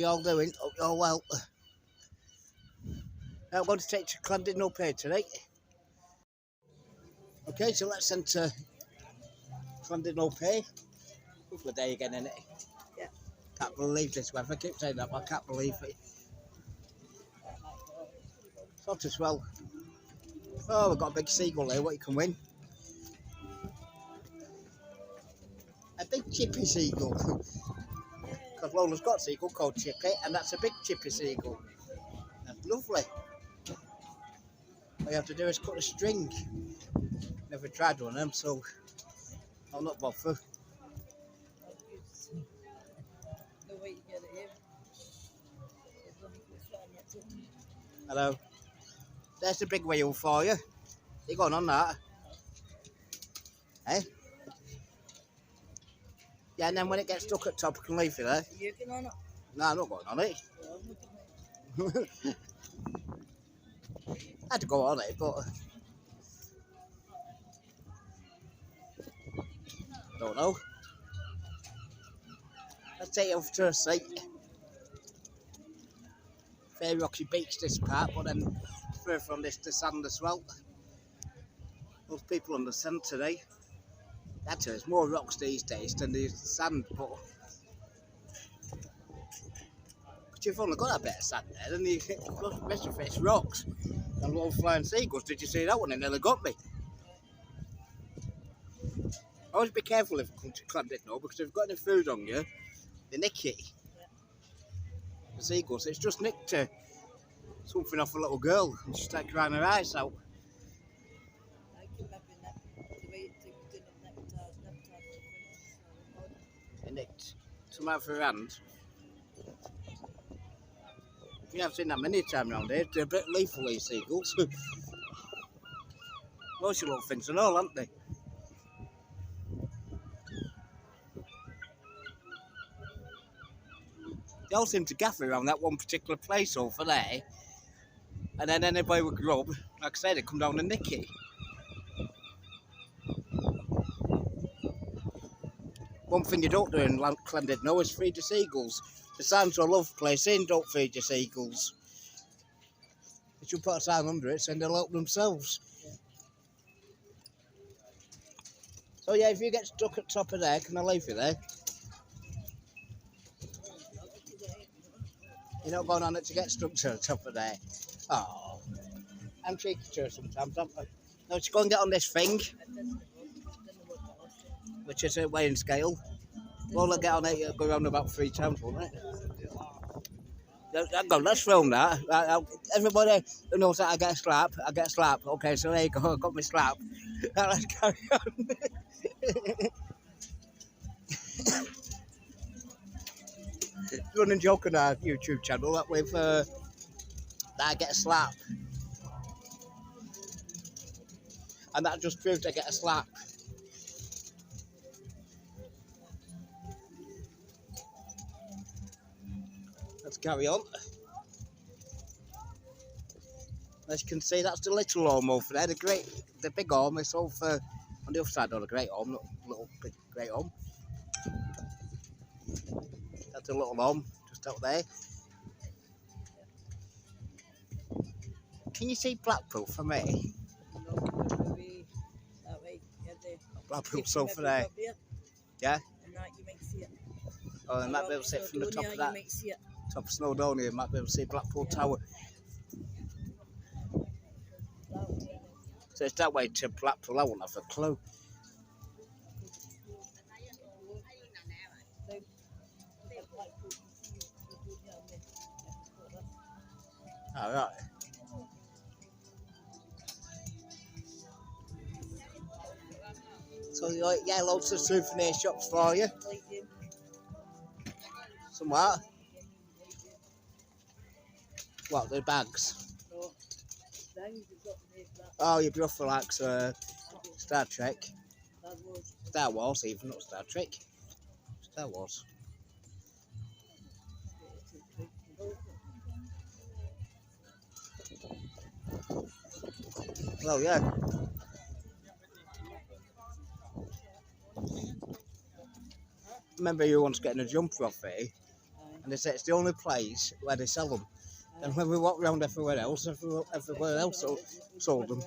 you all doing? Hope you're well. I'm going to take to Llandudno Pier today. Okay, so let's enter Llandudno Pier. Lovely day again, isn't it? Yeah. Can't believe this weather. I keep saying that, but I can't believe it. Sort of swell. Oh, we've got a big seagull here. What you can win? A big chippy seagull. Because Lola's got a seagull called Chippy, and that's a big chippy seagull. That's lovely. All you have to do is cut a string. Never tried one of them, so I'll not bother. Hello. There's the big wheel for you. You going on that? Eh? Yeah, and then when it gets stuck at top, I can leave you there. You can on it? No, I'm not going on it. I had to go on it, but I don't know. Let's take you over to a seat. Very rocky beach this part, but then further from this to sand as well. Most people on the sand today. Actually, there's more rocks these days than there's sand, but you've only got a bit of sand there, then you get the rest of it's rocks and little flying seagulls. Did you see that one? It nearly got me. Always be careful if you come to Llandudno, because if you've got any food on you, they nick it. The seagulls, it's just nicked something off a little girl and she started crying her eyes out. It nicked some out of her hand. You haven't seen that many times around here. They're a bit lethal, these seagulls. Most of little things and all, aren't they? They all seem to gather around that one particular place over there. And then anybody would grub, like I said, they come down and nick it. One thing you don't do in Llandudno is feed the seagulls. The signs are a love place in, don't feed your seagulls. You should put a sign under it saying they'll help themselves. Yeah. So yeah, if you get stuck at top of there, can I leave you there? You're not going on it to get stuck to the top of there. Oh, I'm cheeky to her sometimes, aren't I? No, just go and get on this thing, which is a weighing scale. Well, I'll get on it, it'll go around about 3 times, won't it? Hang on, let's film that. Everybody who knows that I get a slap, I get a slap. Okay, so there you go, I got my slap. Let's carry on. Running joke on our YouTube channel that with that I get a slap. And that just proves I get a slap. Let's carry on. As you can see, that's the little arm over there. The big arm is over on the other side of the great arm, not little big great arm. That's a little arm just out there. Can you see Blackpool for me? Blackpool's over there. Yeah? You might see it. Oh, I might be able to see it from the top of that. Top of Snowdonia, you might be able to see Blackpool Tower. So it's that way to Blackpool, I wouldn't have a clue. All right. So yeah, loads of souvenir shops for you. Some what? What, the bags? Oh, your beautiful like Star Trek. Star Wars, even, not Star Trek. Star Wars. Oh, yeah. Remember you once getting a jumper off here? And they say it's the only place where they sell them. And when we walk around everywhere else sold them.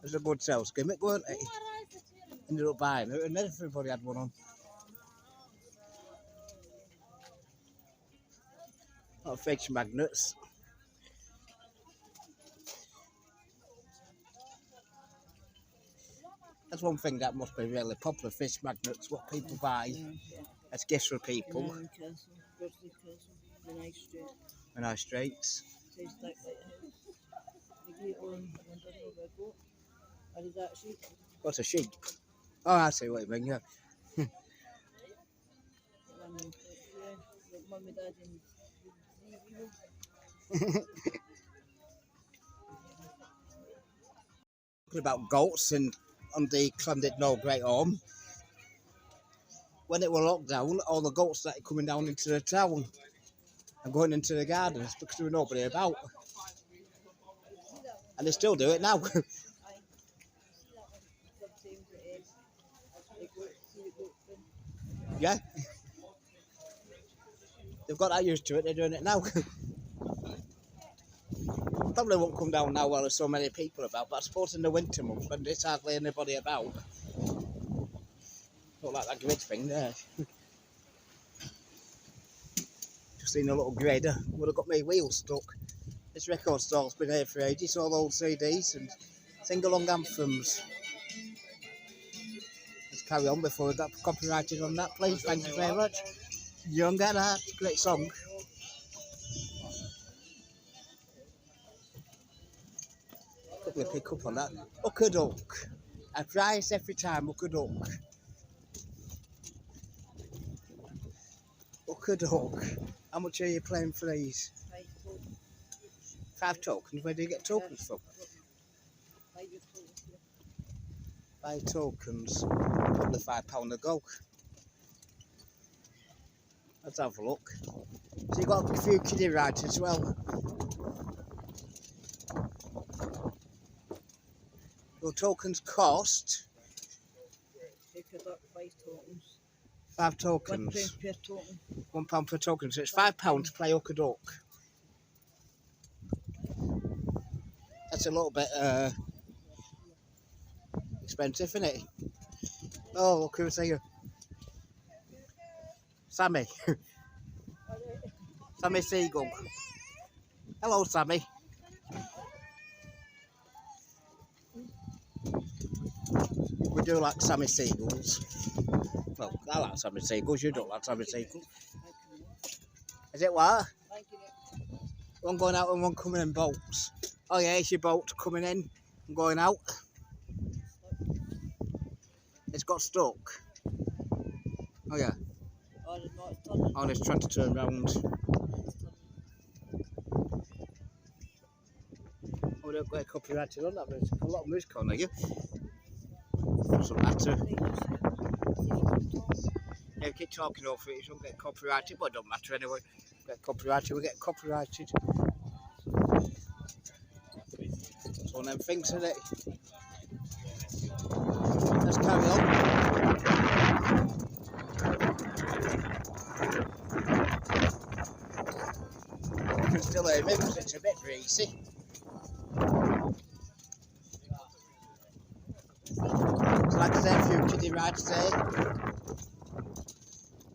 It's a good sales gimmick, weren't it? Ended up buying it, and everybody had one on. A lot of fish magnets. That's one thing that must be really popular, fish magnets, what people buy as gifts for people. And our straits. What's a sheep? Oh, I see what you mean, yeah. Talking about goats and on the Llandudno Great Home. When it was locked down, all the goats started coming down into the town and going into the gardens because there was nobody about. And they still do it now. Yeah. They've got that used to it, they're doing it now. Probably won't come down now while there's so many people about, but I suppose in the winter months when there's hardly anybody about. Look like that grid thing there. Just seen a little grader, would have got my wheels stuck. This record store's been here for ages, all old CDs and sing-along anthems. Let's carry on before we got copyrighted on that, please. Thank you very much. Young at Heart, great song. Probably pick up on that. Hook a duck. I price every time, hook a duck. Hook a duck. How much are you playing for these? 5 tokens? Where do you get tokens from? 5 tokens. Probably £5 a go. Let's have a look. So you got a few kiddie rides as well. Your tokens cost 5 tokens. £1 per token. So it's £5 to play hook a duck. That's a little bit expensive, isn't it? Oh, look who's here. Sammy. Sammy Seagull. Hello, Sammy. We do like Sammy Seagulls. Well, I like Sammy Seagulls, you don't like Sammy Seagulls. Is it what? One going out and one coming in boats. Oh yeah, it's your boat coming in and going out. It's got stuck. Oh yeah. Oh, it's trying to turn round. Oh, we don't get copyrighted on that, but it's a lot of music on here. Doesn't matter. Yeah, we keep talking over it, you don't get copyrighted, but it don't matter anyway. We get copyrighted, we get copyrighted. It's one of them things, isn't it? Let's carry on. You can still hear me because it's a bit breezy. So like I said, a few kiddie rides there.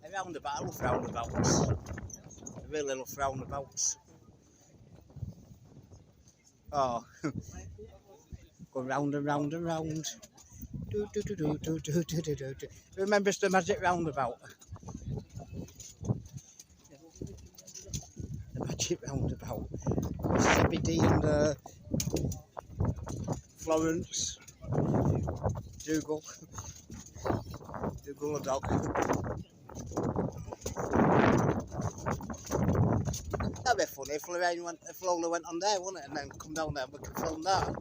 A roundabout, I love roundabouts. I really love roundabouts. Oh, go round and round and round. Do do do do do do do do do. Remember the magic roundabout? The magic roundabout. CBD and Florence. Dougal a dog. That'd be funny if Lola went on there, wouldn't it? And then come down there and we could film that.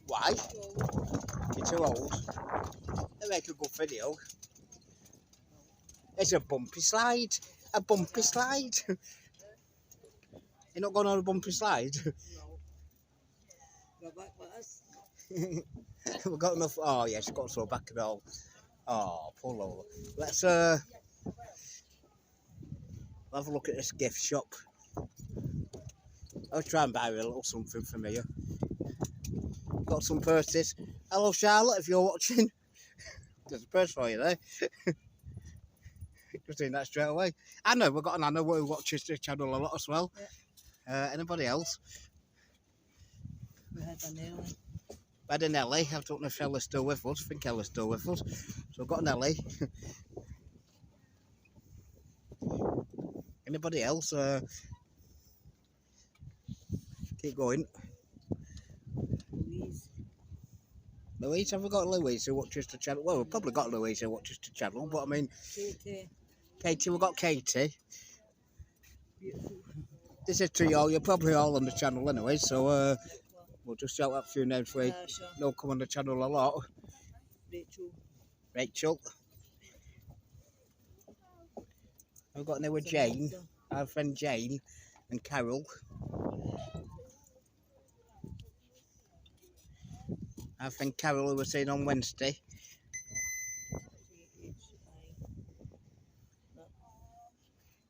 Why? You're too old. They make a good video. It's a bumpy slide. A bumpy slide. You're not going on a bumpy slide? Go back with us. We've got enough. Oh, yeah, she's got to throw back at all. Oh, poor Lola. Let's have a look at this gift shop. I'll try and buy her a little something from here. Got some purses. Hello, Charlotte, if you're watching. There's a purse for you there. Just doing that straight away. Anna, we've got an Anna who watches the channel a lot as well. Yeah. Anybody else? We had a Nelly. We had a Nelly. I don't know if Ella's still with us. I think Ella's still with us. So we've got a Nelly. Anybody else? Keep going. Louise, have we got Louise who watches the channel? Well, we've probably got Louise who watches the channel, but I mean... Katie, we've got Katie. Beautiful. This is to you, you're probably all on the channel anyway, so we'll just shout out a few names for you. They'll come on the channel a lot. Rachel. We've got now Jane, our friend Jane, and Carol. Our friend Carol, who we're seeing on Wednesday.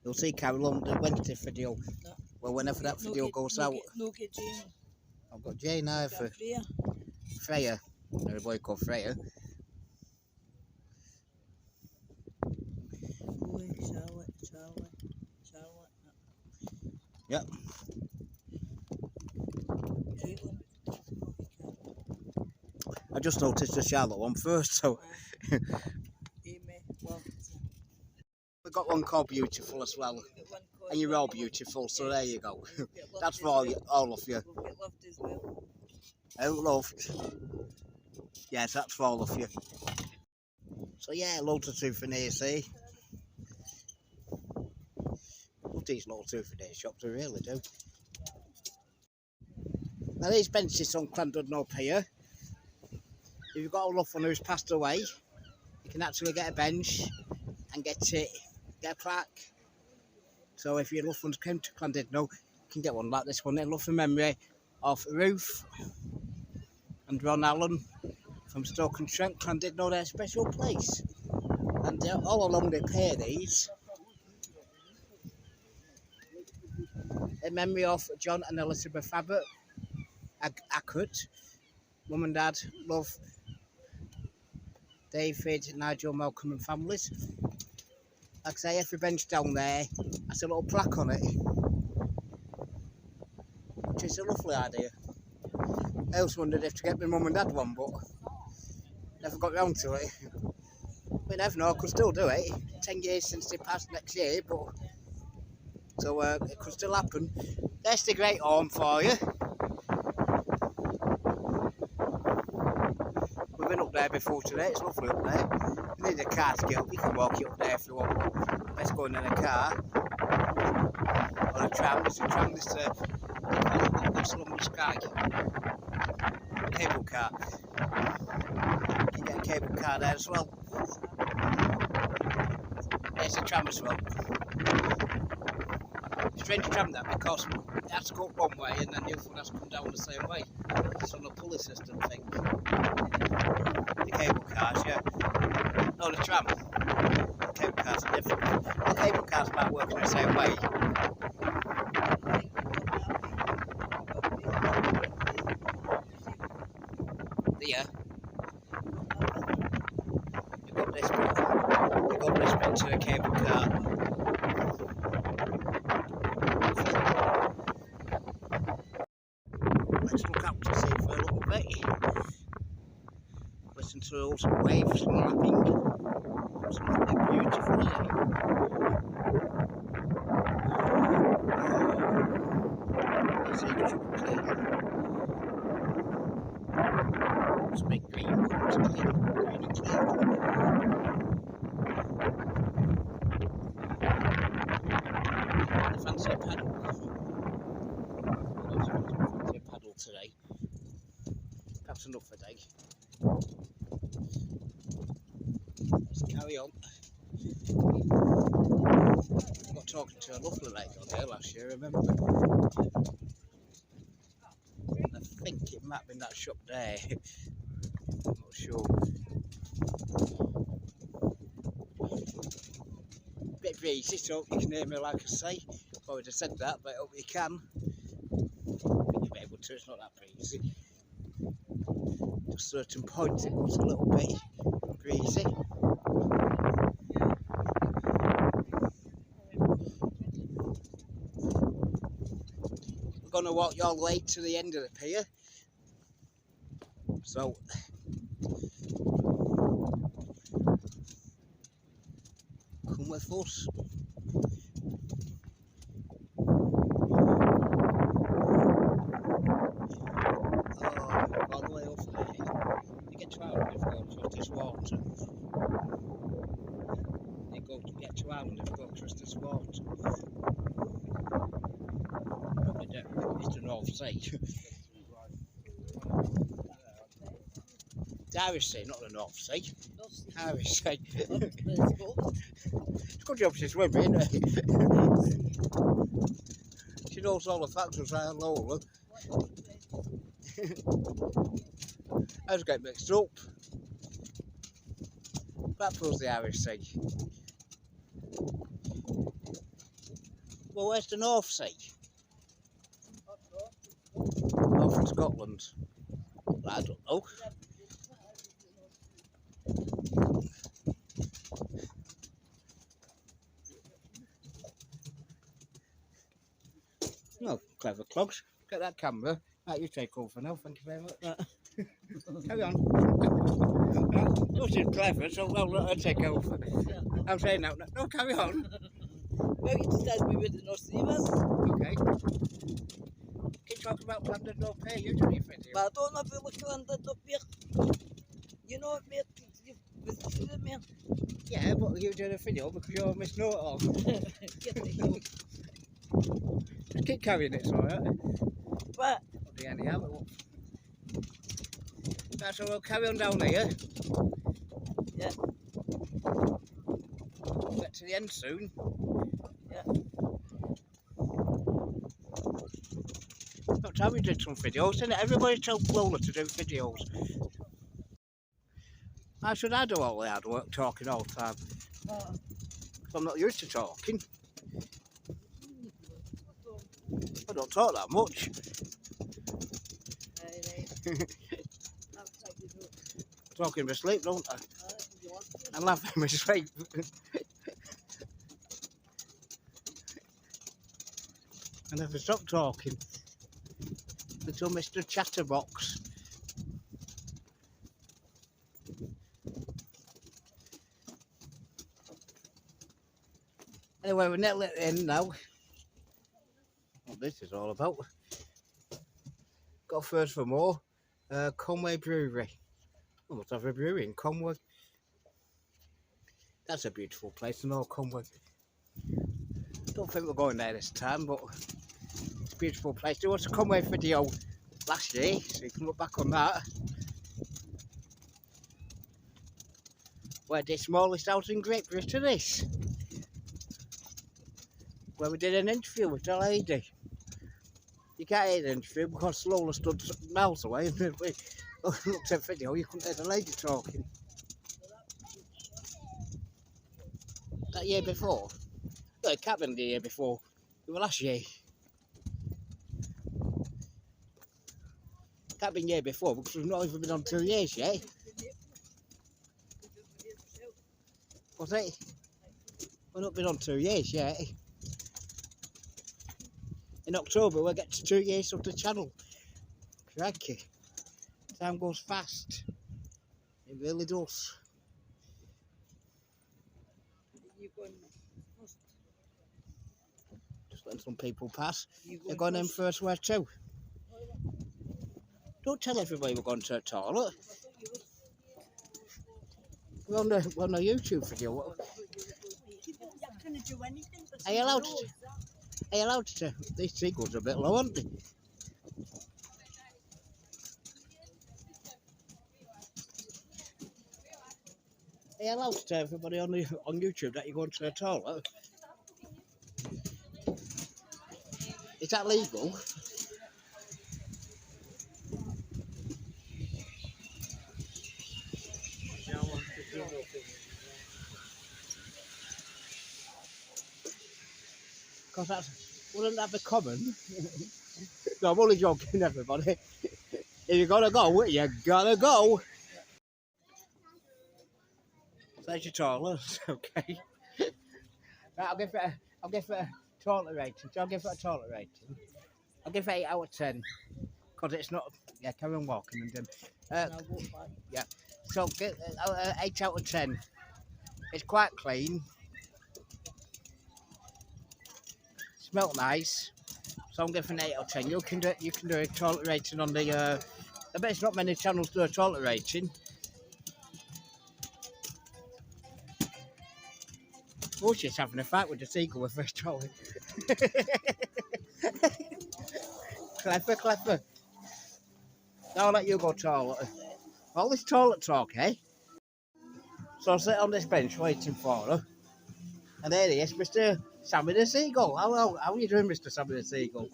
You'll see Carol on the Wednesday video. Well, whenever that video goes out. Jane. I've got Jane now for Freya. There's a boy called Freya. Charlotte. Yep. I just noticed the Charlotte one first, so. We've got one called Beautiful as well. And you're all beautiful, so there you go. That's for all of you. Outloved. Yes, that's for all of you. So yeah, loads of souvenirs, see? Love these little souvenir shops, I really do. Now these benches on Llandudno Pier. If you've got a loved one who's passed away, you can actually get a bench and get a plaque. So if your loved ones came to Llandudno, you can get one like this one. In loving memory of Ruth and Ron Allen from Stoke-on-Trent. Llandudno, their special place. And all along the pier these. In memory of John and Elizabeth Abbott, Ackert. Mum and Dad, love David, Nigel, Malcolm and families. Like I say, every bench down there has a little plaque on it, which is a lovely idea. I also wondered if to get my mum and dad one, but never got round to it. We never know, I could still do it. 10 years since they passed next year, but so it could still happen. There's the Great Home for you. We've been up there before today, it's lovely up there. You need a car to get up, you can walk it up there if you want. Let's go in a car. Or a tram, there's a tram, there's London Sky. Cable car. You can get a cable car there as well. There's a tram as well. Strange tram that, because it has to go up one way and then the other one has to come down the same way. It's on a pulley system thing. The cable cars, yeah. No, the tram. The cable cars are different. The cable cars might work in the same way. Yeah. You've got this bit. You've got this bit to the cable car. Let's look up to see for a little bit. Listen to those waves lapping. It's looking beautiful, isn't it? It's a big green, it's clean, green and clean. I fancy a paddle. Fancy a paddle today. Perhaps enough for a day. Let's carry on. I got talking to a lovely lady on there last year, remember? think it might be in that shop there. I'm not sure. Bit breezy, so you can hear me like I say. I would have said that, but I hope you can. You'll be able to, it's not that breezy. At certain points it was a little bit breezy. We're going to walk your way to the end of the pier. So, come with us. All the way over there. You get to Ireland if you go across this water. You go to get to Ireland if you go across this water. Probably don't. It's the North Sea. The Irish Sea, not the North Sea. Irish Sea. It's a good job she's with me, isn't it? She knows all the facts as I know them. I just get mixed up. Blackpool's the Irish Sea. Well, where's the North Sea? Oh, from Scotland. I don't know. No, clever clogs. Get that camera. Right, you take over now. Thank you very much. Carry on. No, she's clever, so I'll let her take over. I'm saying now. No, carry on. Well, you just asked me where the North Sea was. Okay. Keep talking about Llandudno Pier. You're doing your video. But I don't have to look at Llandudno Pier. You know it, mate. You've visited it, man. Yeah, but you're doing a video because you're Miss Know-It-All. Get the hell. Just keep carrying it, so alright? What? Not the anyhow, but what? Right, so we'll carry on down here. Yeah. We'll get to the end soon. Yeah. Not time we did some videos, didn't it? Everybody told Lola to do videos. Why should I do all the hard work talking all the time? I'm not used to talking. I don't talk that much. Talking in my sleep, don't I? I laugh in my sleep. I never stop talking. Little Mr. Chatterbox. Anyway, we're nearly at the end now. What this is all about. Got first for more. Conway Brewery. I must have a brewery in Conway. That's a beautiful place to know, Conway. Don't think we're going there this time, but it's a beautiful place. There was a Conway video last year, so you can look back on that. Where the smallest house in Great Britain is. Where we did an interview with the lady. You can't hear the interview because Lola stood miles away and we looked at the video, you couldn't hear the lady talking. That year before? No, it can't have been the year before. It was last year. Can't have been the year before because we've not even been on 2 years yet. What's it? We've not been on 2 years yet. In October we'll get to 2 years of the channel. Crikey. Time goes fast. It really does. Just letting some people pass. They're going in first where too. Don't tell everybody we're going to the toilet. We're on a YouTube video. Are you allowed to? Are you allowed to? These seagulls are a bit low, aren't they? Are you allowed to tell everybody on YouTube that you're going to the toilet? Is that legal? Because wouldn't that be common? No, I'm only joking, everybody. If you gotta go, you gotta go. There's your toilet, okay. Right, I'll give it a toilet rating. So I'll give it a toilet rating. I'll give it 8 out of 10. Because it's not, yeah, carry on walking and then. Yeah, so get 8 out of 10. It's quite clean. Smelt nice. So I'm giving 8 out of 10. You can do a toilet rating on the. I bet it's not many channels do a toilet rating. Oh, she's having a fight with the seagull with her toilet. Clever. Now I'll let you go toilet. All this toilet talk, eh? So I sit on this bench waiting for her. And there he is, Mr. Sammy the Seagull. How are you doing, Mr. Sammy the Seagull?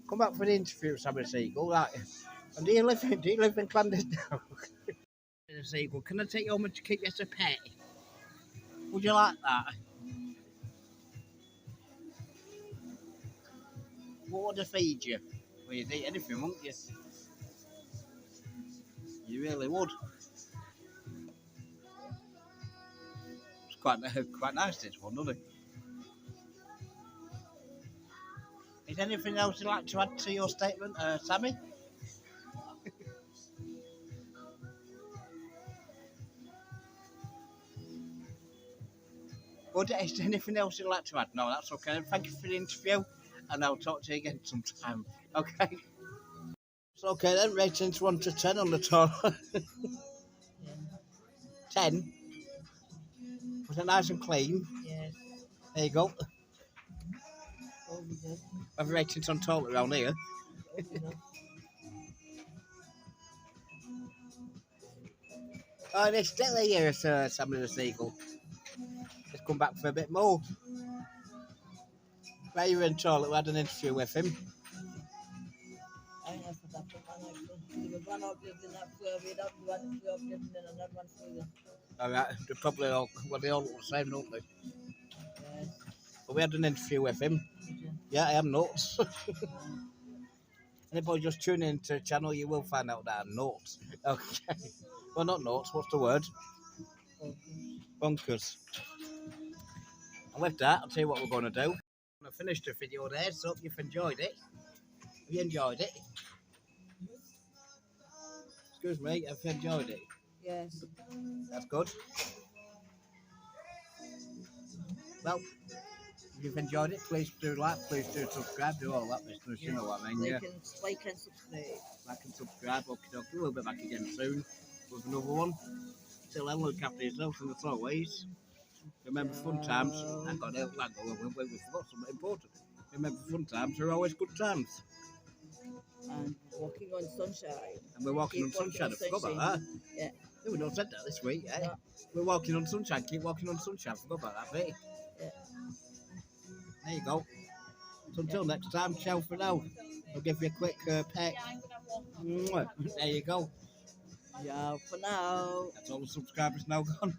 Come back for the interview, Sammy the Seagull, right? And do you live in Llandudno? The Seagull, can I take you home to keep you as a pet? Would you like that? What would I feed you? Well, you'd eat anything, wouldn't you? You really would. It's quite nice, this one, doesn't it? Is anything else you'd like to add to your statement, Sammy? Well, is there anything else you'd like to add? No, that's okay. Thank you for the interview, and I'll talk to you again sometime. Okay? It's okay then, ratings 1 to 10 on the toilet. 10? Was it nice and clean? Yes. There you go. Over there. I've ratings on toilet around here. Over there. Oh, they're still here, Sir Sammy the Seagull. Let's come back for a bit more. Where you were in toilet, we had an interview with him. I have put up one up living in that floor, we don't do one floor living in another one floor. Alright, they're probably all, well, they all look the same, don't they? Yes. But we had an interview with him. Yeah, I am nuts. Anybody just tuning into the channel, you will find out that I'm nuts. Okay. Well, not nuts, what's the word? Bonkers. And with that, I'll tell you what we're going to do. I'm going to finish the video there, so hope you've enjoyed it. Have you enjoyed it? Excuse me, have you enjoyed it? Yes. That's good. Well, if you've enjoyed it, please do like, please do subscribe, do all that business, you know what I mean, yeah. Like and subscribe. Like and subscribe, okay, we'll be back again soon with another one. Till then, look after yourself and as always. Remember fun times, we forgot something important. Remember fun times are always good times. And walking on sunshine. And we're walking on sunshine, I forgot about that. Yeah. Yeah, we don't said that this week, eh? Yeah. We're walking on sunshine, keep walking on sunshine, forgot about that bit. Yeah. There you go. So until next time, ciao for now. I'll give you a quick peck. Mwah. There you go. Yeah, for now. That's all the subscribers now gone.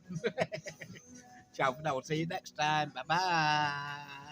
Ciao for now. I'll see you next time. Bye bye.